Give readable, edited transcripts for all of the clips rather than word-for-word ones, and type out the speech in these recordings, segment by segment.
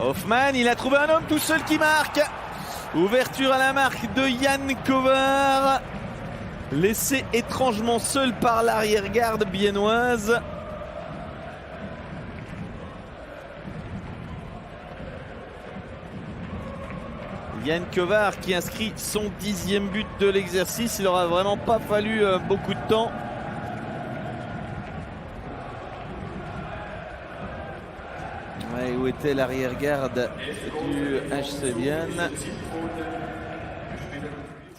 Hoffman, il a trouvé un homme tout seul qui marque. Ouverture à la marque de Jan Kovar. Laissé étrangement seul par l'arrière-garde biennoise. Jan Kovar qui inscrit son 10e but de l'exercice. Il n'aura vraiment pas fallu beaucoup de temps. Ouais, où était l'arrière-garde du HC Vienne?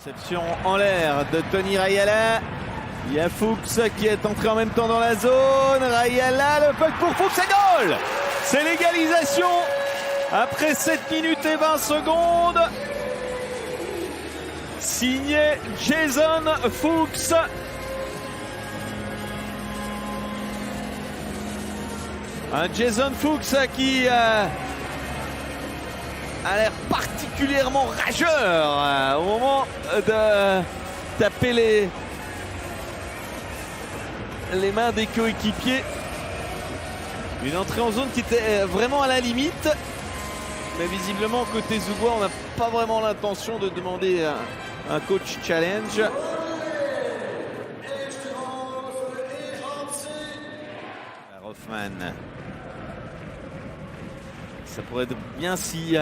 Réception en l'air de Tony Rayala. Il y a Fuchs qui est entré en même temps dans la zone. Rayala, le puck pour Fuchs, c'est goal! C'est l'égalisation après 7 minutes et 20 secondes. Signé Jason Fuchs. Un Jason Fuchs qui a l'air particulièrement rageur au moment de taper les mains des coéquipiers. Une entrée en zone qui était vraiment à la limite. Mais visiblement, côté Zougois, on n'a pas vraiment l'intention de demander un coach challenge. Hoffman. Ça pourrait être bien si...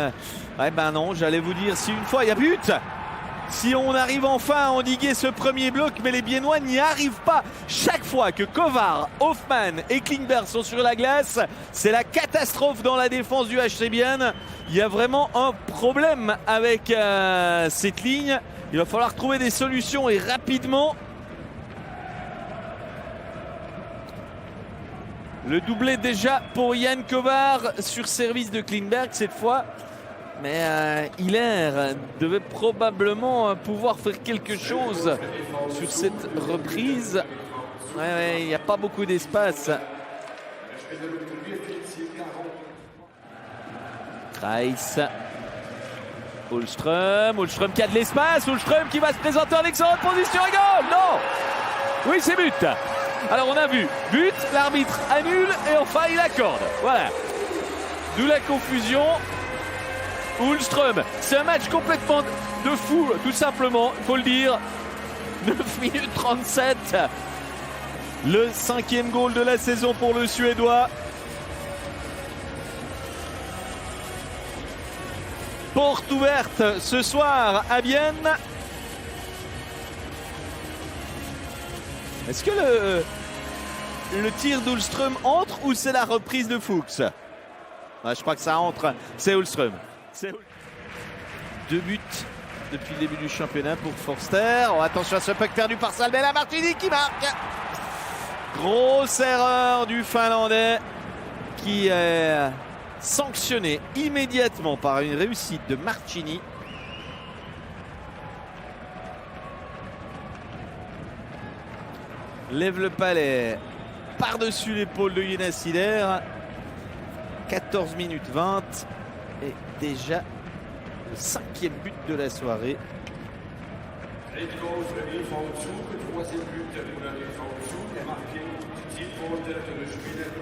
ouais, ben non, j'allais vous dire, si une fois il y a but, si on arrive enfin à endiguer ce premier bloc, mais les Biennois n'y arrivent pas. Chaque fois que Kovar, Hoffman et Klingberg sont sur la glace, c'est la catastrophe dans la défense du HC Bienne. Il y a vraiment un problème avec cette ligne. Il va falloir trouver des solutions et rapidement. Le doublé déjà pour Jan Kovar sur service de Klingberg cette fois. Mais Hiller devait probablement pouvoir faire quelque chose sur cette reprise. Ouais, il n'y a pas beaucoup d'espace. Kreis. Holström qui a de l'espace. Holström qui va se présenter en excellente position. Et goal! Non! Oui, c'est but. Alors on a vu but, l'arbitre annule et enfin il accorde. Voilà. D'où la confusion. Holström, c'est un match complètement de fou, tout simplement, il faut le dire. 9 minutes 37. Le 5e goal de la saison pour le Suédois. Porte ouverte ce soir à Vienne. Est-ce que le tir d'Holström entre ou c'est la reprise de Fuchs? Ouais, je crois que ça entre, c'est Holström. 2 buts depuis le début du championnat pour Forster. Oh, attention à ce puck perdu par Salmela Martini qui marque. Grosse erreur du Finlandais qui est sanctionné immédiatement par une réussite de Martini. Lève le palais par-dessus l'épaule de Jonas Hiller. 14 minutes 20 et déjà le 5e but de la soirée.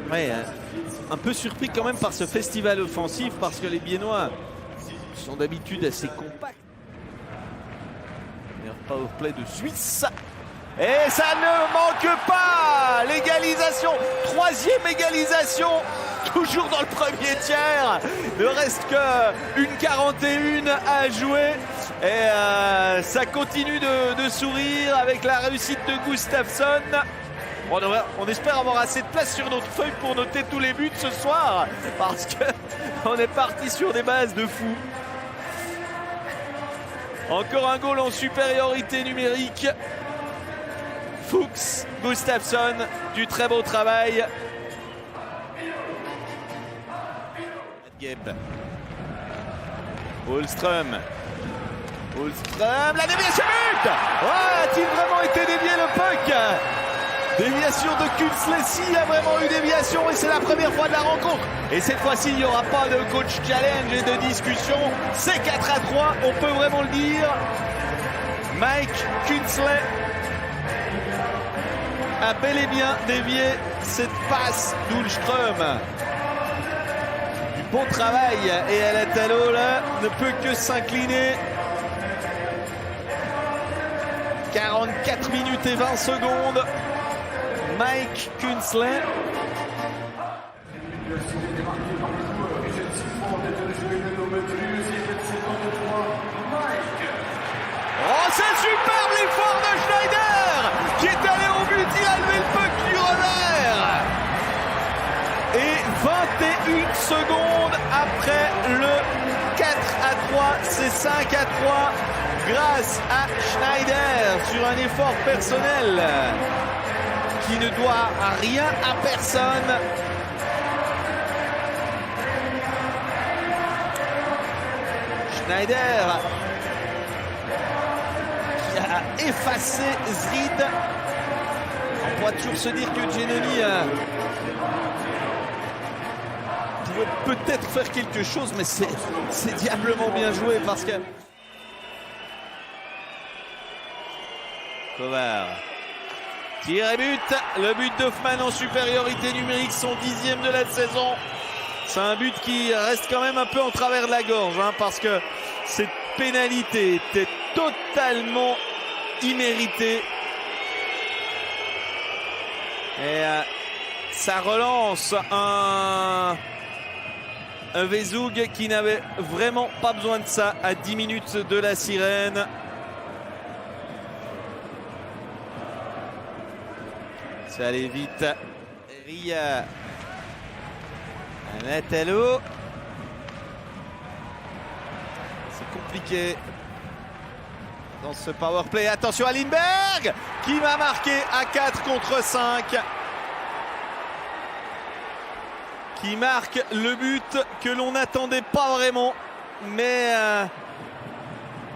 Ouais, un peu surpris quand même par ce festival offensif parce que les Biennois sont d'habitude assez compacts. Meilleur powerplay de Suisse. Et ça ne manque pas! L'égalisation, 3e égalisation, toujours dans le premier tiers. Il ne reste qu'une 41 à jouer. Et ça continue de sourire avec la réussite de Gustafsson. On espère avoir assez de place sur notre feuille pour noter tous les buts ce soir. Parce qu'on est parti sur des bases de fou. Encore un goal en supériorité numérique. Fuchs, Gustafsson, du très beau travail. Holström, la déviation but! A-t-il vraiment été dévié le puck? Déviation de Kunslesi, il y a vraiment eu déviation et c'est la première fois de la rencontre. Et cette fois-ci, il n'y aura pas de coach challenge et de discussion. C'est 4-3, on peut vraiment le dire. Mike Kunsley a bel et bien dévié cette passe d'Holström. Du Bon travail. Et Alatalo là ne peut que s'incliner. 44 minutes et 20 secondes. Mike Künzle. Oh, c'est superbe l'effort de Schneider qui est allé au but, il a levé le puck du revers. Et 21 secondes après le 4-3, c'est 5-3 grâce à Schneider sur un effort personnel qui ne doit rien à personne. Schneider qui a effacé Zrid. On pourra toujours se dire que Giannoni pouvait peut-être faire quelque chose, mais c'est diablement bien joué parce que Kovar. Tir et but. Le but d'Hoffman en supériorité numérique, son 10e de la saison. C'est un but qui reste quand même un peu en travers de la gorge, hein, parce que cette pénalité était totalement imméritée. Et ça relance un Vezug qui n'avait vraiment pas besoin de ça à 10 minutes de la sirène. Ça allait vite. Ria. Alatalo. C'est compliqué dans ce powerplay. Attention à Lindbergh qui va marquer à 4 contre 5. Qui marque le but que l'on n'attendait pas vraiment. Mais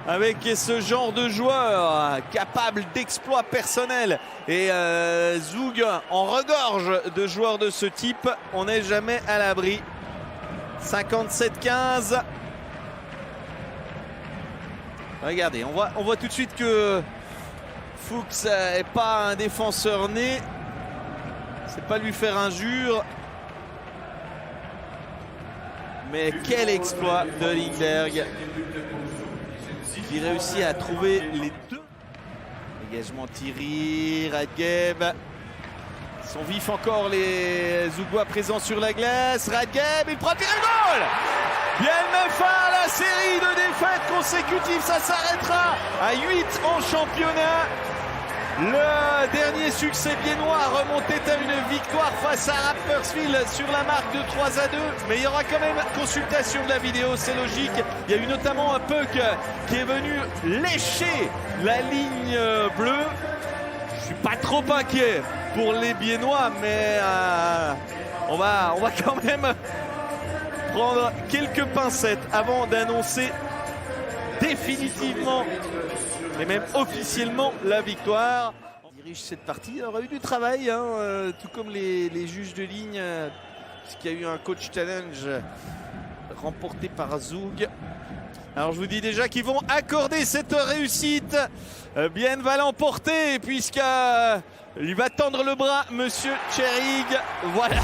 avec ce genre de joueur capable d'exploits personnels et Zug en regorge de joueurs de ce type, on n'est jamais à l'abri. 57-15. Regardez, on voit tout de suite que Fuchs n'est pas un défenseur né. C'est pas lui faire injure. Mais quel exploit de Lindbergh qui réussit à trouver les deux. Dégagement Thierry, Radgeb. Ils sont vifs encore les Zougois présents sur la glace. Radgeb, il prend tir et goal. Bien met fin à la série de défaites consécutives. Ça s'arrêtera à 8 en championnat. Le dernier succès biennois remontait à une victoire face à Rapperswil sur la marque de 3-2. Mais il y aura quand même consultation de la vidéo, c'est logique. Il y a eu notamment un puck qui est venu lécher la ligne bleue. Je suis pas trop inquiet pour les Biennois, mais on va quand même prendre quelques pincettes avant d'annoncer définitivement et même officiellement la victoire. On dirige cette partie, il aura eu du travail, hein, tout comme les juges de ligne, puisqu'il y a eu un coach challenge remporté par Zug. Alors je vous dis déjà qu'ils vont accorder cette réussite. Bien va l'emporter puisqu'il va tendre le bras, monsieur Cherig. Voilà.